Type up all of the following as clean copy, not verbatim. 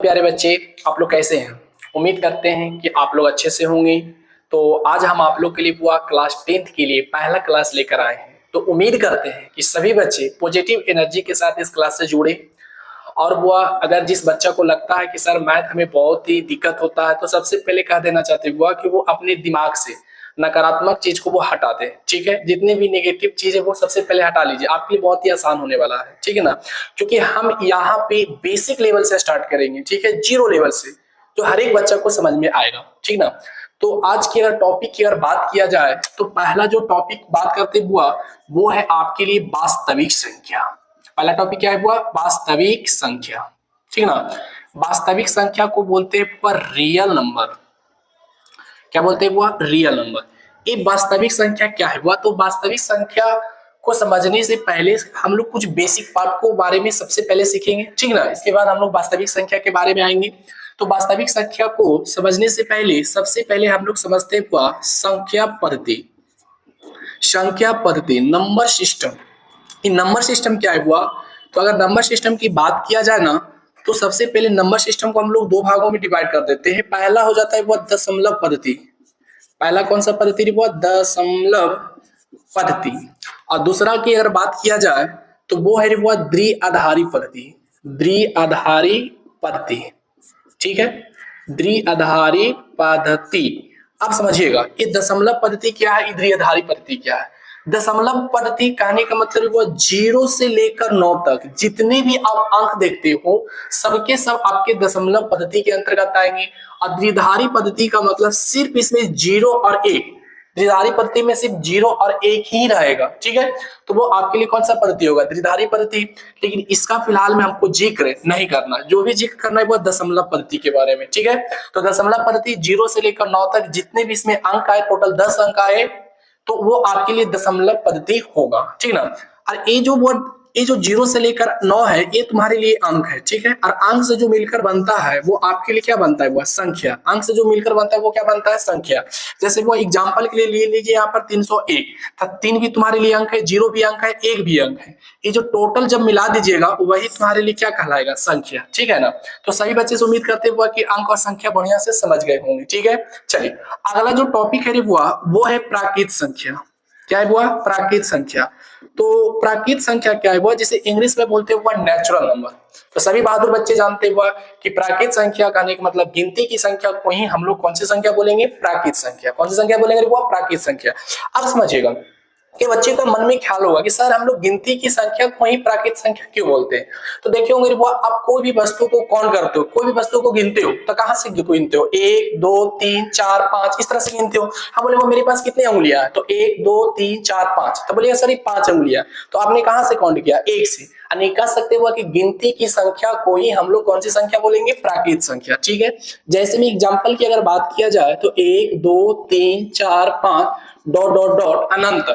प्यारे बच्चे, आप लोग कैसे हैं? उम्मीद करते हैं कि आप लोग अच्छे से होंगे। तो आज हम आप लोग के लिए पूरा क्लास 10th के लिए पहला क्लास लेकर आए हैं। तो उम्मीद करते हैं कि सभी बच्चे पॉजिटिव एनर्जी के साथ इस क्लास से जुड़े। और वो अगर जिस बच्चा को लगता है कि सर मैथ हमें बहुत ही दिक्कत होता है, तो सबसे पहले कह देना चाहते हुआ कि वो अपने दिमाग से नकारात्मक चीज को वो हटा दे। ठीक है, जितने भी नेगेटिव चीज है वो सबसे पहले हटा लीजिए, आपके लिए बहुत ही आसान होने वाला है। ठीक है ना, क्योंकि हम यहाँ पे बेसिक लेवल से स्टार्ट करेंगे। ठीक है, जीरो लेवल से, जो हर एक बच्चा को समझ में आएगा। ठीक ना, तो आज की अगर टॉपिक की अगर बात किया जाए तो पहला जो टॉपिक बात करते हुआ वो है आपके लिए वास्तविक संख्या। पहला टॉपिक क्या है हुआ? वास्तविक संख्या। ठीक ना, वास्तविक संख्या को बोलते हैं पर रियल नंबर। क्या बोलते हैं हुआ? Real number. ये वास्तविक संख्या क्या है हुआ? तो वास्तविक संख्या को समझने से पहले हम लोग कुछ बेसिक पार्ट को बारे में सबसे पहले सीखेंगे। ठीक ना, इसके बाद हम लोग वास्तविक संख्या के बारे में आएंगे। तो वास्तविक संख्या को समझने से पहले सबसे पहले हम लोग समझते हैं हुआ संख्या पद्धति। संख्या पद्धति, नंबर सिस्टम। ये नंबर सिस्टम क्या है हुआ? तो अगर नंबर सिस्टम की बात किया जाए ना, तो सबसे पहले नंबर सिस्टम को हम लोग दो भागों में डिवाइड कर देते हैं। पहला हो जाता है वो दशमलव पद्धति। पहला कौन सा पद्धति? वो दशमलव पद्धति। और दूसरा की अगर बात किया जाए तो वो है वो द्विआधारी पद्धति। द्विआधारी पद्धति। ठीक है, द्विआधारी पद्धति। अब समझिएगा ये दशमलव पद्धति क्या है, द्विआधारी पद्धति क्या है। दशमलव पद्धति कहने का मतलब वो 0 से लेकर 9 तक जितने भी आप अंक देखते हो सबके सब आपके दशमलव पद्धति के अंतर्गत आएंगे। और द्विआधारी पद्धति का मतलब सिर्फ इसमें 0 और 1, द्विआधारी पद्धति में सिर्फ 0 और 1 ही रहेगा। ठीक है, तो वो आपके लिए कौन सा पद्धति होगा? द्विआधारी पद्धति। लेकिन इसका फिलहाल में हमको जिक्र नहीं करना, जो भी जिक्र करना है वो दशमलव पद्धति के बारे में। ठीक है, तो दशमलव पद्धति 0 से लेकर 9 तक जितने भी इसमें अंक आए, टोटल 10 अंक आए, तो वो आपके लिए दशमलव पद्धति होगा। ठीक ना, और ये जो 0 से लेकर 9 है ये तुम्हारे लिए अंक है। ठीक है, और अंक से जो मिलकर बनता है वो आपके लिए क्या बनता है? वो संख्या। अंक से जो मिलकर बनता है वो क्या बनता है? संख्या। जैसे वो एग्जांपल के लिए ले लीजिए, यहाँ पर 301, 3 भी तुम्हारे लिए अंक है, 0 भी अंक है, 1 भी अंक है। ये जो टोटल जब मिला दीजिएगा वही तुम्हारे लिए क्या कहलाएगा? संख्या। ठीक है ना, तो सभी बच्चे से उम्मीद करते हुए कि अंक और संख्या बढ़िया से समझ गए होंगे। ठीक है, चलिए अगला जो टॉपिक है वो है प्राकृत संख्या। क्या है वो? प्राकृत संख्या। तो प्राकृत संख्या क्या है वो? जिसे इंग्लिश में बोलते हैं नेचुरल नंबर। तो सभी बहादुर बच्चे जानते हुआ कि प्राकृत संख्या कहने का मतलब गिनती की संख्या को ही हम लोग कौन सी संख्या बोलेंगे? प्राकृत संख्या। कौन सी संख्या बोलेंगे? वो प्राकृत संख्या। अब समझिएगा कि बच्चे का मन में ख्याल होगा कि सर हम लोग गिनती की संख्या को ही प्राकृत संख्या क्यों बोलते हैं? तो देखिए होंगे वो, आप कोई भी वस्तु को कौन करते हो, कोई भी वस्तु को गिनते हो तो कहां से गिनते हो? 1 2 3 4 5 इस तरह से गिनते हो। हम बोले वो मेरे पास कितनी उंगलियां है? तो 1 2 3 4 5। तो बोलिए सर ये 5 उंगलियां। तो आपने कहां से काउंट किया? 1 से। नहीं कह सकते हुआ कि गिनती की संख्या को ही हम लोग कौन सी संख्या बोलेंगे? प्राकृत संख्या। ठीक है, जैसे में एग्जांपल की अगर बात किया जाए तो 1 2 3 4 5 डॉट डॉट डॉट अनंत,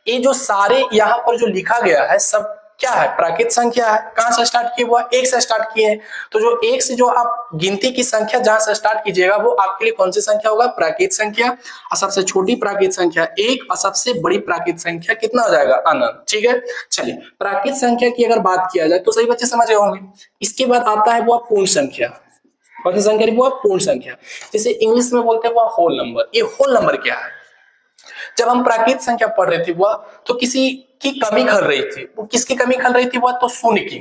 ये जो सारे यहाँ पर जो लिखा गया है सब क्या है? प्राकृत संख्या है। कहां से स्टार्ट किए हुआ? 1 से स्टार्ट किए हैं। तो जो 1 से जो आप गिनती की संख्या जहां से स्टार्ट कीजिएगा वो आपके लिए कौन सी संख्या होगा? प्राकृत संख्या। और सबसे छोटी प्राकृत संख्या 1 और सबसे बड़ी प्राकृत संख्या कितना हो जाएगा? अनंत। ठीक है, चलिए प्राकृत संख्या की अगर बात किया जाए तो सही बच्चे समझ गए होंगे। इसके बाद आता है वो पूर्ण संख्या। कौन सी संख्या? वो पूर्ण संख्या, जिसे इंग्लिश में बोलते हैं वो होल नंबर। ये होल नंबर क्या है? जब हम प्राकृत संख्या पढ़ रहे थे वह तो किसी की कमी खल रही थी। वो किसकी कमी खल रही थी? वह तो शून्य की।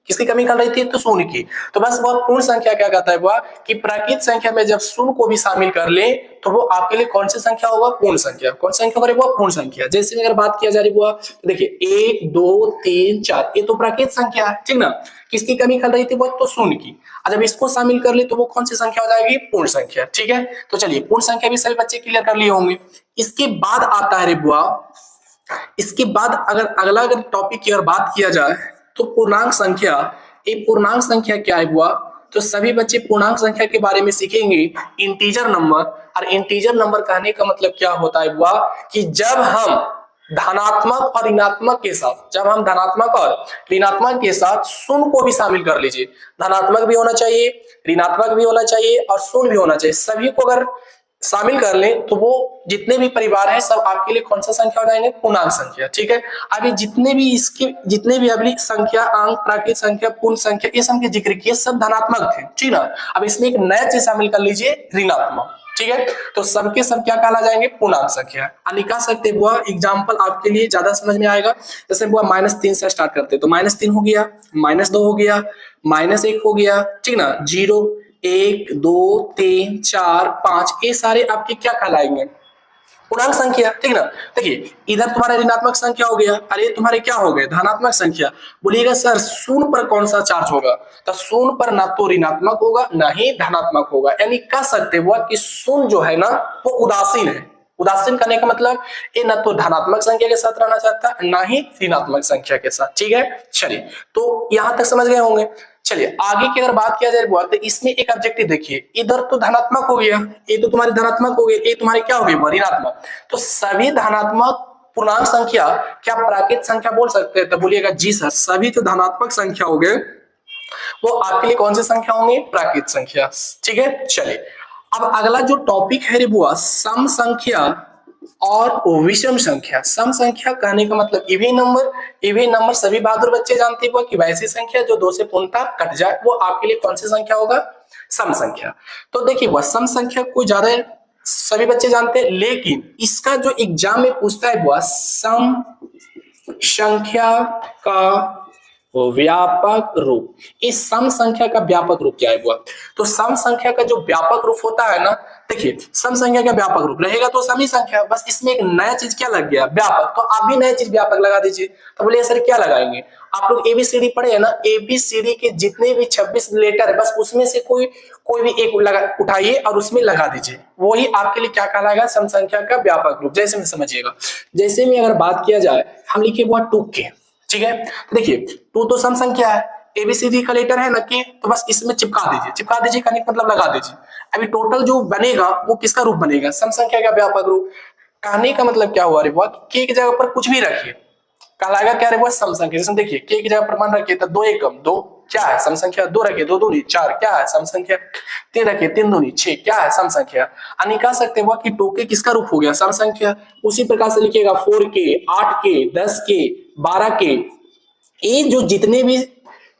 किसकी कमी खल रही थी? तो शून्य की। तो बस वह पूर्ण संख्या क्या कहता है वह कि प्राकृत संख्या में जब शून्य को भी शामिल कर ले तो वो आपके लिए कौन सी संख्या होगा? पूर्ण संख्या। कौन सी संख्या होगा? वो पूर्ण संख्या। जैसे अगर बात किया जा रही वो तो देखिए 1 2 3 4 ये तो प्राकृत संख्या है। ठीक ना, किसकी कमी खल रही थी? वो तो शून्य की। जब इसको शामिल कर ले तो वो कौन सी संख्या हो जाएगी? पूर्ण संख्या। ठीक है, तो चलिए पूर्ण संख्या भी सभी बच्चे क्लियर कर लिए होंगे। इसके बाद आता है रे बुआ, इसके बाद अगर टॉपिक की अगर बात किया जाए तो पूर्णांक संख्या। ये पूर्णांक संख्या क्या है बुआ? तो सभी बच्चे पूर्णांक संख्या के बारे में सीखेंगे, इंटीजर नंबर। और इंटीजर नंबर कहने का मतलब क्या होता है बुआ कि जब हम धनात्मक और ऋणात्मक के साथ, जब हम धनात्मक और ऋणात्मक के साथ शून्य को भी शामिल कर लीजिए। धनात्मक भी होना चाहिए, ऋणात्मक भी होना चाहिए और शून्य भी होना चाहिए। सभी को अगर शामिल कर लें तो वो जितने भी परिवार हैं सब आपके लिए कौन सा संख्या हो जाएंगे, पूर्णांक संख्या। ठीक है, अभी जितने भी अभी संख्या, अंक, प्राकृत संख्या, पूर्ण संख्या, ये सब के जिक्र किए, सब धनात्मक थे। ठीक ना, अब इसमें एक नया चीज शामिल कर लीजिए, ऋणात्मक। ठीक है, तो सबके सब क्या कहला जाएंगे, पूर्णांक संख्या। निकाल सकते हुआ एग्जाम्पल आपके लिए ज्यादा समझ में आएगा। जैसे हुआ -3 से स्टार्ट करते, तो -3 हो गया, -2 हो गया, -1 हो गया। ठीक ना, 0, 1, 2, 3, 4, 5, ये सारे आपके क्या कहलाएंगे, पूर्णांक संख्या। ठीक ना, देखिए इधर तुम्हारा ऋणात्मक संख्या हो गया, अरे तुम्हारे क्या हो गए, धनात्मक संख्या। बोलिएगा सर शून्य पर कौन सा चार्ज होगा, तो शून्य पर ना तो ऋणात्मक होगा ना ही धनात्मक होगा, यानी कह सकते हुआ कि शून्य जो है ना वो उदासीन है। उदासीन करने का मतलब ये ना तो धनात्मक संख्या के साथ रहना चाहता ना ही ऋणात्मक संख्या के साथ। ठीक है, चलिए तो यहां तक समझ गए होंगे। चलिए आगे की अगर बात किया जाए तो इसमें एक ऑब्जेक्टिव देखिए, इधर तो धनात्मक हो गया, ये तो तुम्हारी धनात्मक हो गई, ये तुम्हारी क्या हो गई, ऋणात्मक। तो सभी धनात्मक पूर्णांक संख्या क्या प्राकृत संख्या बोल सकते हैं, तो बोलिएगा जी सर, सभी जो धनात्मक संख्या हो गए वो आपके लिए कौन सी संख्या होंगे, प्राकृत संख्या। ठीक है, चलिए अब अगला जो टॉपिक है रे बुआ, सम संख्या और विषम संख्या। सम संख्या कहने का मतलब इवन नंबर सभी बहादुर बच्चे जानते हैं कि वैसी संख्या जो 2 से पूर्णतः कट जाए, वो आपके लिए कौन सी संख्या होगा, सम संख्या। तो देखिए वह सम संख्या कोई ज्यादा सभी बच्चे जानते हैं, लेकिन इसका जो एग्जाम में पूछता है वह सम संख्या का व्यापक रूप। इस सम संख्या का व्यापक रूप क्या है बुआ, तो सम संख्या का जो व्यापक रूप होता है ना, देखिए सम संख्या का व्यापक रूप रहेगा तो सम ही संख्या, बस इसमें एक नया चीज क्या लग गया, व्यापक। तो आप भी नया चीज व्यापक लगा दीजिए। तो बोलिए सर क्या लगाएंगे, आप लोग एबीसीडी पढ़े है ना, एबीसीडी के जितने भी 26 लेटर है बस उसमें से कोई भी एक उठाइए और उसमें लगा दीजिए, वही आपके लिए क्या कहलाएगा, सम संख्या का व्यापक रूप। जैसे में समझिएगा, जैसे में अगर बात किया जाए, हम लिखे हुआ 2 के। ठीक है, तो देखिए 2 तो सम संख्या है, एबीसीडी का लेटर है ना के, तो बस इसमें चिपका दीजिए करने का मतलब लगा दीजिए। अभी टोटल जो बनेगा वो किसका रूप बनेगा, सम संख्या का व्यापक रूप। कहने का मतलब क्या हुआ रे बुआ, के की जगह पर कुछ भी रखिए, कहलाएगा क्या रे बुआ, सम संख्या। जैसे देखिए के की जगह पर मान रखिए तो 2 एकम 2 क्या है, सम संख्या। 2 रखिए 2 दूनी 4 क्या है, सम संख्या। 3 रखिए 3 दूनी 6 क्या है, सम संख्या। अन्य कह सकते हैं कि 2 के किसका रूप हो गया, सम संख्या। उसी प्रकार से लिखिएगा 4 के, 8 के, 10 के, 12 के, ये जो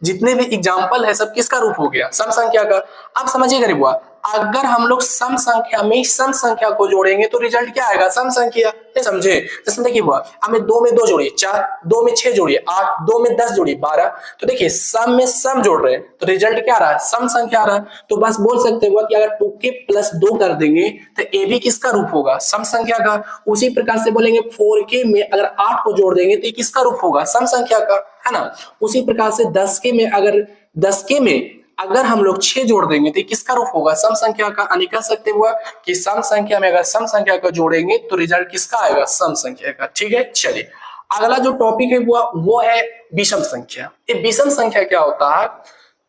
जितने भी एग्जाम्पल है सब किसका रूप हो गया, सम संख्या का। अब समझिएगा रे बुआ, अगर हम लोग सम संख्या में सम संख्या को जोड़ेंगे तो रिजल्ट क्या आएगा, सम संख्या। ये समझे, जैसे देखिए बुआ, हमें 2 में 2 जोड़िए 4, 2 में 6 जोड़िए 8, 2 में 10 जोड़िए 12। तो देखिए सम में सम जोड़ रहे हैं तो रिजल्ट क्या आ रहा है, सम संख्या आ रहा है। तो बस बोल सकते हो कि अगर 2 के प्लस 2 कर देंगे तो ए भी किसका रूप होगा, सम संख्या का। उसी प्रकार से बोलेंगे 4 के में अगर 8 को जोड़ देंगे तो ये किसका रूप होगा, सम संख्या का, है ना। उसी प्रकार से 10 के में अगर हम लोग 6 जोड़ देंगे तो किसका रूप होगा, सम संख्या का। यानी कह सकते हुआ कि सम संख्या में अगर सम संख्या को जोड़ेंगे तो रिजल्ट किसका आएगा, सम संख्या का। ठीक है, चलिए अगला जो टॉपिक है वो है विषम संख्या। ये विषम संख्या क्या होता है,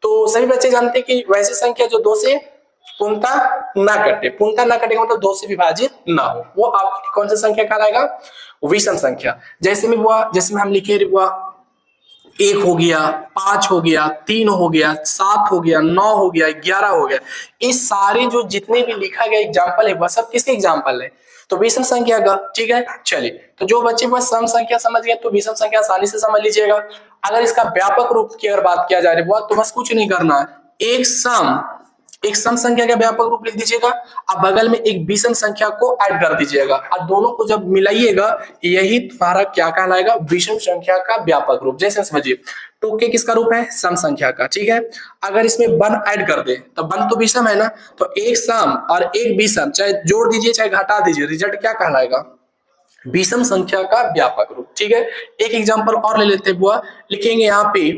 तो सभी बच्चे जानते हैं कि वैसी संख्या जो 2 से पूर्णतः ना कटे। पूर्णतः ना कटे मतलब 2 से विभाजित ना हो, वो आपकी कौन सा संख्या कहलाएगा, विषम संख्या। जैसे में हम लिखे हुआ 1 हो गया, 5 हो गया, 3 हो गया, 7 हो गया, 9 हो गया, 11 हो गया, इस सारे जो जितने भी लिखा गया एग्जाम्पल है वह सब किसके एग्जाम्पल है, तो विषम संख्या का। ठीक है, चलिए तो जो बच्चे बस सम संख्या समझ गए तो विषम संख्या आसानी से समझ लीजिएगा। अगर इसका व्यापक रूप की अगर बात किया जा रही है तो बस कुछ नहीं करना है, एक सम संख्या का व्यापक रूप लिख दीजिएगा, अब बगल में एक विषम संख्या को ऐड कर दीजिएगा और दोनों को जब मिलाइएगा यही तुम्हारा क्या कहलाएगा, विषम संख्या का व्यापक रूप। जैसे समझिए 2 के किसका रूप है, सम संख्या का। ठीक है, अगर इसमें 1 ऐड कर दे तो 1 तो विषम है ना, तो एक सम और एक विषम चाहे जोड़ दीजिए चाहे घटा दीजिए, रिजल्ट क्या कहलाएगा, विषम संख्या का व्यापक रूप। ठीक है, एक एग्जांपल और ले लेते हैं बुआ, लिखेंगे यहाँ पे,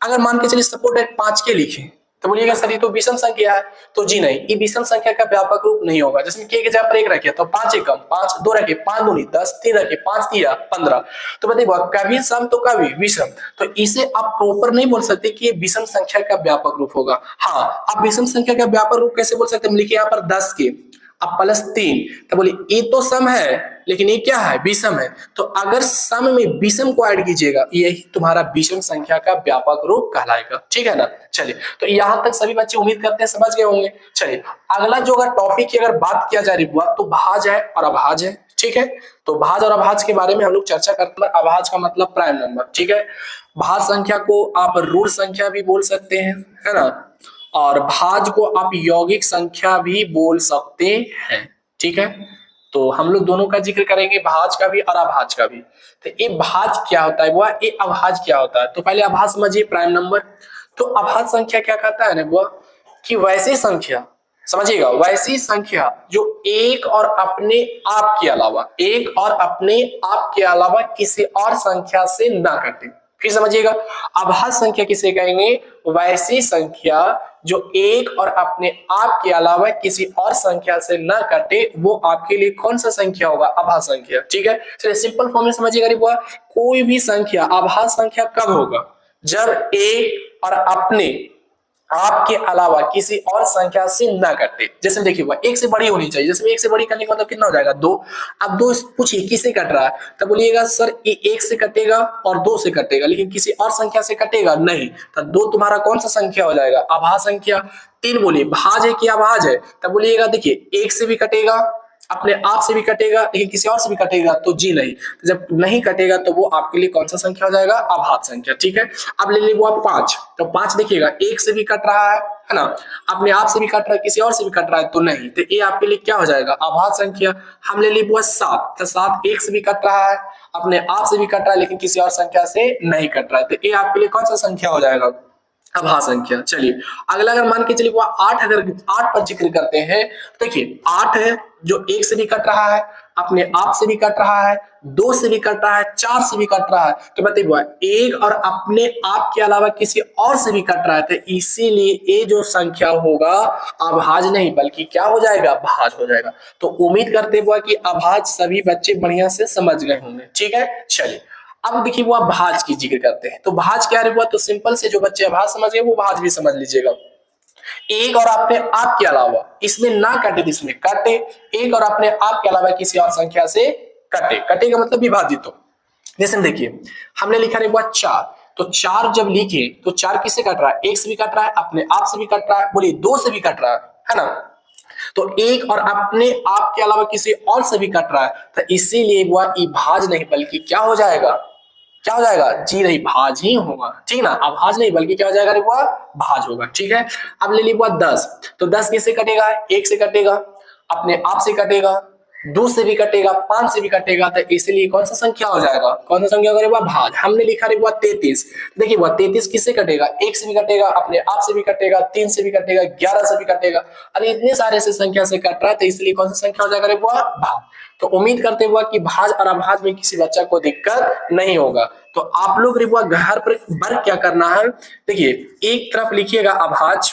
अगर मान के चलिए सपोर्ट 5 के लिखे तो बोलिएगा सर ये तो विषम संख्या है, तो जी नहीं, ये विषम संख्या का व्यापक रूप नहीं होगा। जैसे के जगह पर 1 रखे तो 5 एकम 5, 2 रखे 5 दूनी 10, 3 रखे 5 तिया 15, तो बताइए कभी सम तो कभी विषम, तो इसे आप प्रॉपर नहीं बोल सकते कि ये विषम संख्या का व्यापक रूप होगा। हाँ, आप विषम संख्या का व्यापक रूप कैसे बोल सकते हैं, लिखिए यहाँ पर 10 के, अब +3, तो बोले ये तो सम है लेकिन ये क्या है, विषम है। तो अगर सम में विषम को ऐड कीजिएगा, यही तुम्हारा विषम संख्या का व्यापक रूप कहलाएगा, ठीक है ना। चलिए, तो यहां तक सभी बच्चे उम्मीद करते हैं समझ गए होंगे। चलिए, अगला जो अगर टॉपिक की अगर बात किया जा रही हुआ तो भाज है और अभाज है, ठीक है। तो भाज और अभाज के बारे में हम लोग चर्चा करते हैं। अभाज का मतलब प्राइम नंबर, ठीक है। भाज संख्या को आप ऋण संख्या भी बोल सकते हैं, है ना, और भाज को आप यौगिक संख्या भी बोल सकते हैं, ठीक है। तो हम लोग दोनों का जिक्र करेंगे, भाज का भी और अभाज का भी। तो ये भाज क्या होता है बुआ, ये अभाज क्या होता है। तो पहले अभाज समझिए, प्राइम नंबर। तो अभाज संख्या क्या कहता है ना बुआ, कि वैसी संख्या, समझिएगा, वैसी संख्या जो एक और अपने आप के अलावा, एक और अपने आप के अलावा किसी और संख्या से ना कटे। फिर समझिएगा, अभाज्य संख्या किसे कहेंगे, वैसी संख्या जो एक और अपने आप के अलावा किसी और संख्या से ना कटे, वो आपके लिए कौन सा संख्या होगा, अभाज्य संख्या, ठीक है। चलिए सिंपल फॉर्म में समझिएगा, कोई भी संख्या अभाज्य संख्या कब होगा, जब एक और अपने आपके अलावा किसी और संख्या से ना कटे। जैसे देखिए, एक से बड़ी होनी चाहिए, जैसे एक से बड़ी करने का मतलब कितना हो जाएगा, 2। अब 2 पूछिए किससे कट रहा है, तब बोलिएगा सर ये 1 से कटेगा और 2 से कटेगा, लेकिन किसी और संख्या से कटेगा नहीं। तो 2 तुम्हारा कौन सा संख्या हो जाएगा, अभाज्य संख्या। 3 बोलिए भाज है कि अभाज है, तब बोलिएगा देखिए 1 से भी कटेगा, अपने आप से भी कटेगा, लेकिन किसी और से भी कटेगा तो जी नहीं। तो जब नहीं कटेगा तो वो आपके लिए कौन सा संख्या हो जाएगा, अभाज्य संख्या, ठीक है। अब ले लीजिए वो 5, तो 5 देखिएगा 1 से भी कट रहा है ना, अपने आप से भी कट रहा है, किसी और से भी कट रहा है तो नहीं, तो ये आपके लिए क्या हो जाएगा, अभाज्य संख्या। हम ले लीजिए वो 7, तो 7 1 से भी कट रहा है, अपने आप से भी कट रहा है, लेकिन किसी और संख्या से नहीं कट रहा है, तो ये आपके लिए कौन सा संख्या हो जाएगा, अभाज्य संख्या। चलिए अगला अगर मान के चलिए वो 8, अगर 8 पर जिक्र करते हैं, देखिए 8 है जो 1 से भी कट रहा है, अपने आप से भी कट रहा है, 2 से भी कट रहा है, 4 से भी कट रहा है, तो बताइए एक और अपने आप के अलावा किसी और से भी कट रहा है, तो इसीलिए ये जो संख्या होगा अभाज्य नहीं बल्कि क्या हो जाएगा, भाज्य हो जाएगा। तो उम्मीद करते हुए कि अभाज्य सभी बच्चे बढ़िया से समझ गए होंगे, ठीक है। चलिए अब देखिए वो भाज की जिक्र करते हैं, तो भाज क्या हुआ, तो सिंपल से जो बच्चे भाज समझ गए वो भाज भी समझ लीजिएगा। एक और अपने आप के अलावा, इसमें ना कटे इसमें कटे, एक और अपने आप के अलावा किसी और संख्या से कटे, कटे का मतलब विभाजित हो। जैसे देखिए हमने लिखा है 4, तो 4 जब लिखे तो 4 किससे कट रहा है, 1 से भी कट रहा है, अपने आप से भी कट रहा है, बोलिए 2 से भी कट रहा है ना। तो एक और अपने आप के अलावा किसी और से भी कट रहा है, तो इसीलिए वह भाज नहीं बल्कि क्या हो जाएगा, क्या हो जाएगा, जी नहीं भाज ही होगा, ठीक ना, अभाज नहीं बल्कि क्या हो जाएगा, वो भाज होगा, ठीक है। अब ले लीजिए 10, तो 10 किससे कटेगा, 1 से कटेगा, अपने आप से कटेगा, 2 से भी कटेगा, 5 से भी कटेगा, तो इसलिए कौन सा संख्या हो जाएगा, कौन सा संख्या होगा, भाज। हमने लिखा रे 33, देखिए वो 33 किससे कटेगा, 1 से भी कटेगा, अपने आप से भी कटेगा, 3 से भी कटेगा, 11 से भी कटेगा, अरे इतने सारे से संख्या से कट रहा है, तो इसलिए कौन सा संख्या हो जाएगा रे, भाज। तो उम्मीद करते हुआ कि भाज और अभाज में किसी बच्चा को दिक्कत नहीं होगा। तो आप लोग घर पर वर्क क्या करना है, देखिए एक तरफ लिखिएगा अभाज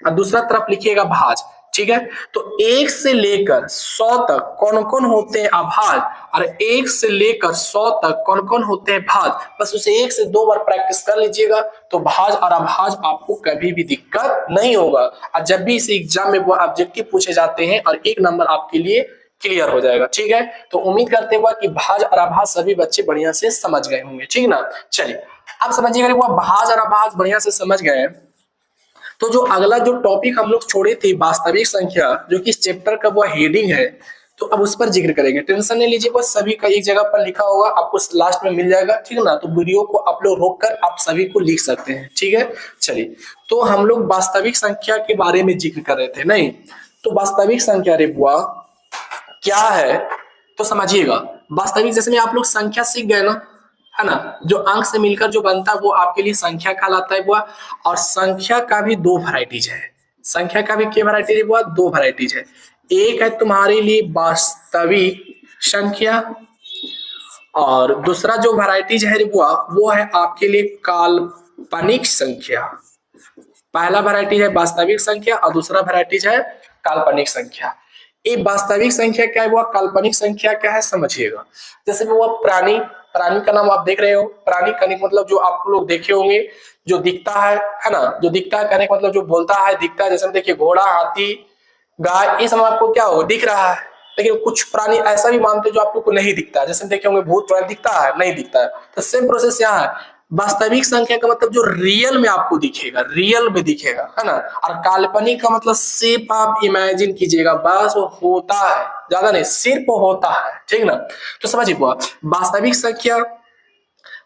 और दूसरा तरफ लिखिएगा भाज, ठीक है। तो 1 से लेकर 100 तक कौन कौन होते हैं अभाज, और 1 से लेकर 100 तक कौन कौन होते हैं भाज, बस उसे 1 से 2 बार प्रैक्टिस कर लीजिएगा, तो भाज और अभाज आपको कभी भी दिक्कत नहीं होगा। और जब भी इस एग्जाम में वो ऑब्जेक्टिव पूछे जाते हैं और 1 नंबर आपके लिए क्लियर हो जाएगा, ठीक है। तो उम्मीद करते हुआ कि भाज और अभाज सभी बच्चे बढ़िया से समझ गए होंगे, ठीक ना। चलिए अब समझिएगा वो भाज और अभाज बढ़िया से समझ गए, तो जो अगला जो टॉपिक हम लोग छोड़े थे वास्तविक संख्या, जो कि इस चैप्टर का वो हेडिंग है, तो अब उस पर जिक्र करेंगे। टेंशन नहीं लीजिए, बस सभी का एक जगह पर लिखा होगा, आपको लास्ट में मिल जाएगा, ठीक है ना। तो वीडियो को आप लोग रोक कर आप सभी को लिख सकते हैं, ठीक है। चलिए तो हम लोग वास्तविक संख्या के बारे में जिक्र कर रहे थे, नहीं तो वास्तविक संख्या रे बुआ क्या है, तो समझिएगा। वास्तविक जैसे में आप लोग संख्या सीख गए ना, है ना, जो अंक से मिलकर जो बनता है वो आपके लिए संख्या कहलाता है बुआ। और संख्या का भी 2 वैरायटीज है, संख्या का भी क्या वैरायटी है बुआ, 2 वैरायटीज है। एक है तुम्हारे लिए वास्तविक संख्या, और दूसरा जो वैरायटीज है बुआ वो है आपके लिए काल्पनिक संख्या। पहला वैरायटी है वास्तविक संख्या और दूसरा वैरायटीज है काल्पनिक संख्या। ये वास्तविक संख्या क्या है, वो काल्पनिक संख्या क्या है, समझिएगा। जैसे वो प्राणी, प्राणी का नाम आप देख रहे हो, प्राणी का मतलब जो आप लोग देखे होंगे, जो दिखता है ना, जो दिखता है कहने का मतलब जो बोलता है, दिखता है। जैसे देखिए घोड़ा, हाथी, गाय, ये समय आपको क्या हो दिख रहा है, लेकिन कुछ प्राणी ऐसा भी मानते हैं जो आप लोग को नहीं दिखता है, जैसे देखे होंगे भूत तुरंत दिखता है, नहीं दिखता है। तो सेम प्रोसेस यहाँ है, वास्तविक संख्या का मतलब जो रियल में आपको दिखेगा, रियल में दिखेगा, है ना। और काल्पनिक का मतलब सिर्फ आप इमेजिन कीजिएगा, बस वो होता है, ज्यादा नहीं, सिर्फ होता है, ठीक ना। तो समझिए वास्तविक संख्या,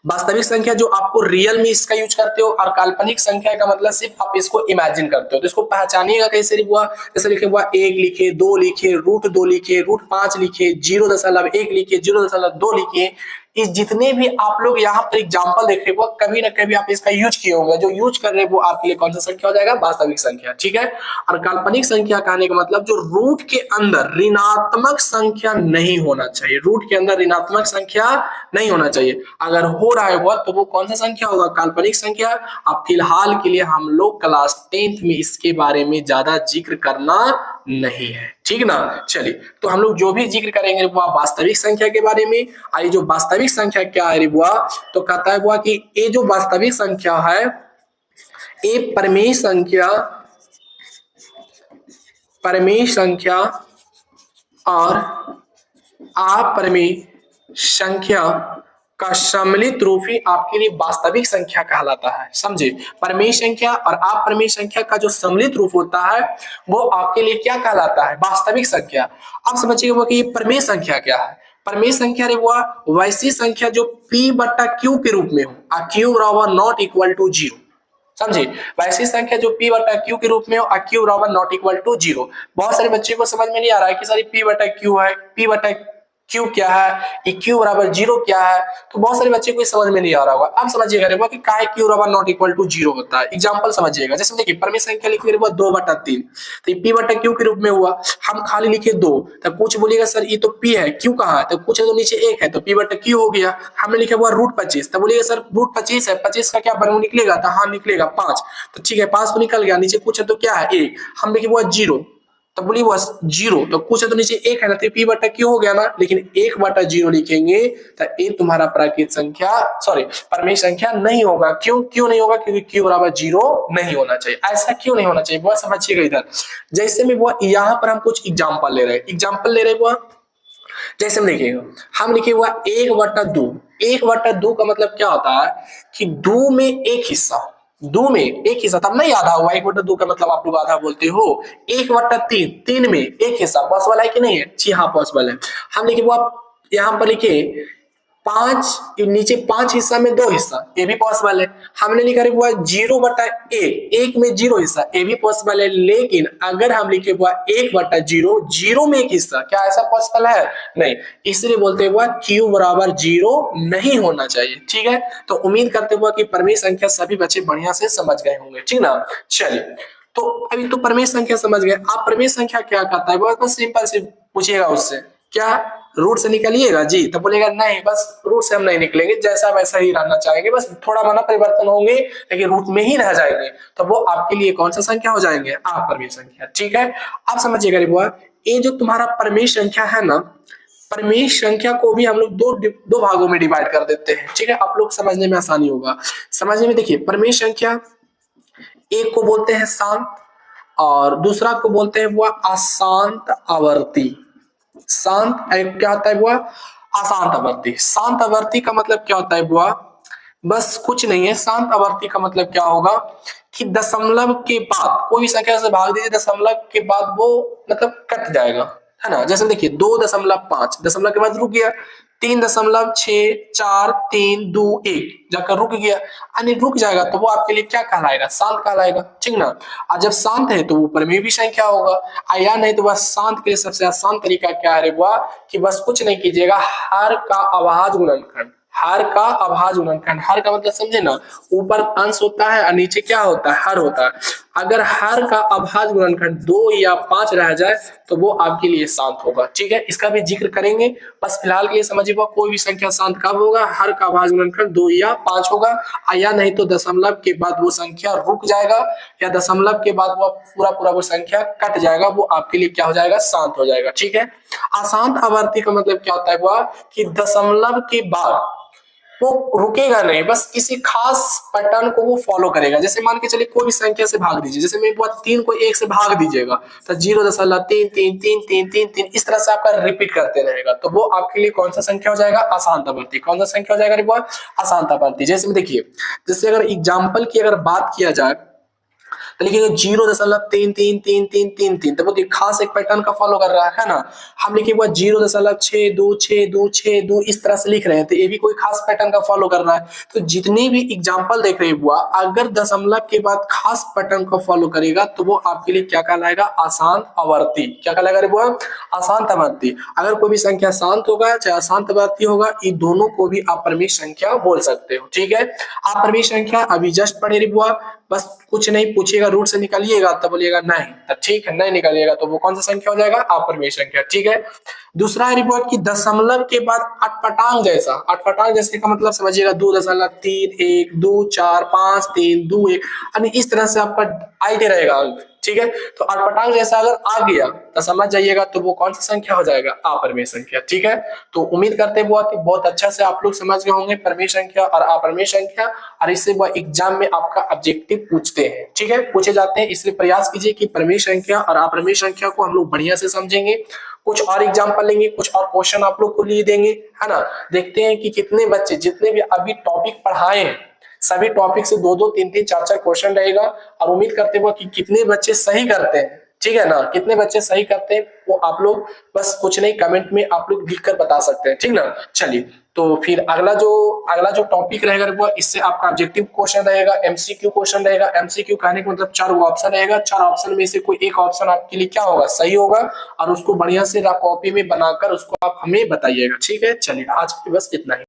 वास्तविक संख्या जो आपको रियल में इसका यूज करते हो, और काल्पनिक संख्या का मतलब सिर्फ आप इसको इमेजिन करते हो। तो इसको पहचानिएगा कैसे हुआ, जैसे लिखे हुआ 1 लिखे, 2 लिखे, √2 लिखे, √5 लिखे, 0.1 लिखे, 0.2 लिखे। इस जितने भी आप लोग यहाँ पर एग्जाम्पल देख रहे हो कभी ना कभी आप इसका यूज किए होंगे, जो यूज कर रहे हैं वो आपके लिए कौन सा संख्या हो जाएगा, वास्तविक संख्या, ठीक है। और काल्पनिक संख्या कहने का मतलब जो रूट के अंदर ऋणात्मक संख्या नहीं होना चाहिए, रूट के अंदर ऋणात्मक संख्या नहीं होना चाहिए। अगर हो रहा है वो तो वो कौन सा संख्या होगा, काल्पनिक संख्या। अब फिलहाल के लिए हम लोग क्लास 10th में इसके बारे में ज्यादा जिक्र करना नहीं है, ठीक ना। चलिए, तो हम लोग जो भी जिक्र करेंगे वो वास्तविक संख्या के बारे में। आई जो वास्तविक संख्या क्या है बुआ, तो कहता है बुआ कि ये जो वास्तविक संख्या है, ये परमेय संख्या, परमेय संख्या और अपरमेय संख्या का सम्मिलित रूप ही आपके लिए वास्तविक संख्या कहलाता है, समझे। परमेय संख्या और अपरमेय संख्या का जो सम्मिलित रूप होता है वो आपके लिए क्या कहलाता है, वास्तविक संख्या। अब समझिएगा कि ये परमेय संख्या क्या है। परमेय संख्या रे वो वैसी संख्या जो p/q के रूप में हो, q बराबर नॉट इक्वल टू 0, समझे। वैसी संख्या जो p/q के रूप में हो, q बराबर नॉट इक्वल टू 0। बहुत सारे बच्चे को समझ में नहीं आ रहा है कि सारी p/q है, p/q क्या है, q बराबर 0 क्या है, तो बहुत सारे बच्चे को समझ में नहीं आ रहा होगा। अब समझिएगा कि काहे q बराबर नॉट इक्वल टू 0 होता है। एग्जांपल समझिएगा, जैसे देखिए परमेय संख्या लिखिए 2/3, तो p/q के रूप में हुआ, हम खाली लिखे 2, तो कुछ बोलिएगा सर ये तो p है, q कहाँ है, तो कुछ है तो नीचे 1 है, तो p/q हो गया। हमने लिखा हुआ √25, तो बोलिएगा सर √25 है, 25 का क्या वर्गमूल निकलेगा, तो हाँ निकलेगा 5, तो ठीक है 5 तो निकल गया, नीचे कुछ है तो क्या है 1, हम लिखे हुआ 0, तो बोलिए बस 0, तो कुछ है तो नीचे 1 है ना, तो p/q हो गया ना, लेकिन 1/0 लिखेंगे तो ये तुम्हारा प्राकृत संख्या, सॉरी परमेय संख्या नहीं होगा। क्यों नहीं होगा, क्योंकि q बराबर 0 नहीं होना चाहिए। ऐसा क्यों नहीं होना चाहिए वो समझिएगा इधर। जैसे में वो यहाँ पर हम कुछ एग्जाम्पल ले रहे हैं वो, जैसे हम देखिएगा, हम लिखे हुआ 1/2, 1/2 का मतलब क्या होता है कि 2 में एक हिस्सा, 2 में एक हिस्सा, तब नहीं आधा हुआ, 1/2 का मतलब आप लोग आधा बोलते हो। 1/3, 3 में एक हिस्सा पॉसिबल है कि नहीं है, जी हाँ पॉसिबल है। हम लिखे हुआ यहाँ पर लिखे 5, नीचे 5 हिस्सा में 2 हिस्सा, ये भी पॉसिबल है। हमने लिखा हुआ 0/1, 1 में 0 हिस्सा, ये भी पॉसिबल है। लेकिन अगर हम लिखे हुआ 1/0, 0 में एक हिस्सा, क्या ऐसा पॉसिबल है, नहीं, इसलिए बोलते हुआ q बराबर 0 नहीं होना चाहिए, ठीक है। तो उम्मीद करते हुआ कि परमेय संख्या सभी बच्चे बढ़िया से समझ गए होंगे, ठीक ना। चलिए, तो अभी तो परमेय संख्या समझ गए, आप परमेय संख्या क्या करता है बहुत सिंपल से पूछिएगा उससे, क्या रूट से निकलिएगा जी, तो बोलेगा नहीं बस रूट से हम नहीं निकलेंगे, जैसा वैसा ही रहना चाहेंगे, बस थोड़ा माना परिवर्तन होंगे लेकिन रूट में ही रह जाएंगे, तो वो आपके लिए कौन सा संख्या हो जाएंगे, अपरमेय संख्या, ठीक है। आप समझिएगा रे बुआ, ये जो तुम्हारा परमेय संख्या है ना, परमेय संख्या को भी हम लोग दो भागों में डिवाइड कर देते हैं, ठीक है, आप लोग समझने में आसानी होगा। समझने में देखिए, परमेय संख्या एक को बोलते हैं शांत और दूसरा को बोलते हैं वो अशांत आवर्ती। शांत क्या होता है बुआ, अशांत आवर्ती। शांत आवर्ती का मतलब क्या होता है बुआ, बस कुछ नहीं है। शांत आवर्ती का मतलब क्या होगा कि दशमलव के बाद कोई भी संख्या से भाग दीजिए, दशमलव के बाद वो मतलब कट जाएगा, है ना। जैसे देखिए 2.5, दशमलव के बाद रुक गया, 3.64321 जाकर रुक गया, यानी रुक जाएगा, तो वो आपके लिए क्या कहलाएगा, शांत कहलाएगा, ठीक ना। और जब शांत है तो वो परमेय भी संख्या होगा, या नहीं तो बस शांत के लिए सबसे आसान तरीका क्या है बुआ, कि बस कुछ नहीं कीजिएगा, हर का अभाज्य गुणनखंड, हर का अभाज्य गुणनखंड, हर का मतलब समझे ना, ऊपर अंश होता है और नीचे क्या होता है, हर होता है। अगर हर का अभाज्य गुणनखंड 2 या 5 रह जाए तो वो आपके लिए शांत होगा, ठीक है। इसका भी जिक्र करेंगे, बस फिलहाल के लिए समझिएगा कोई भी संख्या शांत कब होगा, हर का अभाज्य गुणनखंड 2 या 5 होगा, या नहीं तो दशमलव के बाद वो संख्या रुक जाएगा, या दशमलव के बाद वो पूरा वो संख्या कट जाएगा, वो आपके लिए क्या हो जाएगा, शांत हो जाएगा, ठीक है। अशांत आवर्ती का मतलब क्या होता है वो, कि दशमलव के बाद वो रुकेगा नहीं, बस किसी खास पैटर्न को वो फॉलो करेगा। जैसे मान के चलिए कोई भी संख्या से भाग दीजिए, जैसे मैं एक बार 3 को 1 से भाग दीजिएगा तो 0.33333 इस तरह से आपका रिपीट करते रहेगा, तो वो आपके लिए कौन सा संख्या हो जाएगा, अशांत कौन सा संख्या हो जाएगा रिपॉर्ट, अशांत। जैसे में देखिए, जैसे अगर एग्जाम्पल की अगर बात किया जाए तो लिखेंगे 0.333333, तो बहुत खास एक पैटर्न का फॉलो कर रहा है ना। हम लिखेंगे 0.626262 इस तरह से लिख रहे हैं, तो ये भी कोई खास पैटर्न का फॉलो कर रहा है। तो जितने भी एग्जाम्पल देख रहे बुआ, अगर दशमलव के बाद खास पैटर्न को फॉलो करेगा तो वो आपके लिए क्या कहलाएगा, अशांत आवर्ती। क्या कहलाएगा रे बुआ, अशांत आवर्ती। अगर कोई भी संख्या शांत होगा चाहे अशांत आवर्ती होगा, ये दोनों को भी आप परिमेय संख्या बोल सकते हो। ठीक है, आप परिमेय संख्या अभी जस्ट पढ़े रे बुआ, बस कुछ नहीं पूछिएगा, रूट से निकालिएगा तब बोलिएगा नहीं, तो ठीक है, नहीं निकालिएगा तो वो कौन सा संख्या हो जाएगा, अपरिमेय संख्या। ठीक है, दूसरा है रिपोर्ट की दशमलव के बाद अटपटांग जैसा, अटपटांग जैसे का मतलब समझिएगा 2.31 2 4 5 3 2 1, यानी इस तरह से आपका आते रहेगा अंक। ठीक है, तो अटपटांग जैसा अगर आ गया तो समझ जाइएगा तो वो कौन सा संख्या हो जाएगा, अपरिमेय संख्या। ठीक है, तो उम्मीद करते हैं कि बहुत अच्छा से आप लोग समझ गए होंगे परिमेय संख्या और अपरिमेय संख्या, और इससे वह एग्जाम में आपका ऑब्जेक्टिव पूछते हैं। ठीक है, पूछे जाते हैं, इसलिए प्रयास कीजिए कि परिमेय संख्या और अपरिमेय संख्या को हम लोग बढ़िया से समझेंगे। कुछ और एग्जाम्पल लेंगे, कुछ और क्वेश्चन आप लोग को लिए देंगे, है ना। देखते हैं कि कितने बच्चे जितने भी अभी टॉपिक पढ़ाए हैं सभी टॉपिक से 2-2 3-3 4-4 क्वेश्चन रहेगा, और उम्मीद करते हुए कि कितने बच्चे सही करते हैं। ठीक है ना, कितने बच्चे सही करते हैं वो आप लोग बस कुछ नहीं कमेंट में आप लोग लिख कर बता सकते हैं। ठीक ना, चलिए तो फिर अगला जो टॉपिक रहेगा वो, इससे आपका ऑब्जेक्टिव क्वेश्चन रहेगा, एमसीक्यू क्वेश्चन रहेगा। एमसीक्यू कहने का मतलब 4 ऑप्शन रहेगा, 4 ऑप्शन में से कोई एक ऑप्शन आपके लिए क्या होगा, सही होगा, और उसको बढ़िया से कॉपी में बनाकर उसको आप हमें बताइएगा। ठीक है, चलिए आज के बस इतना ही।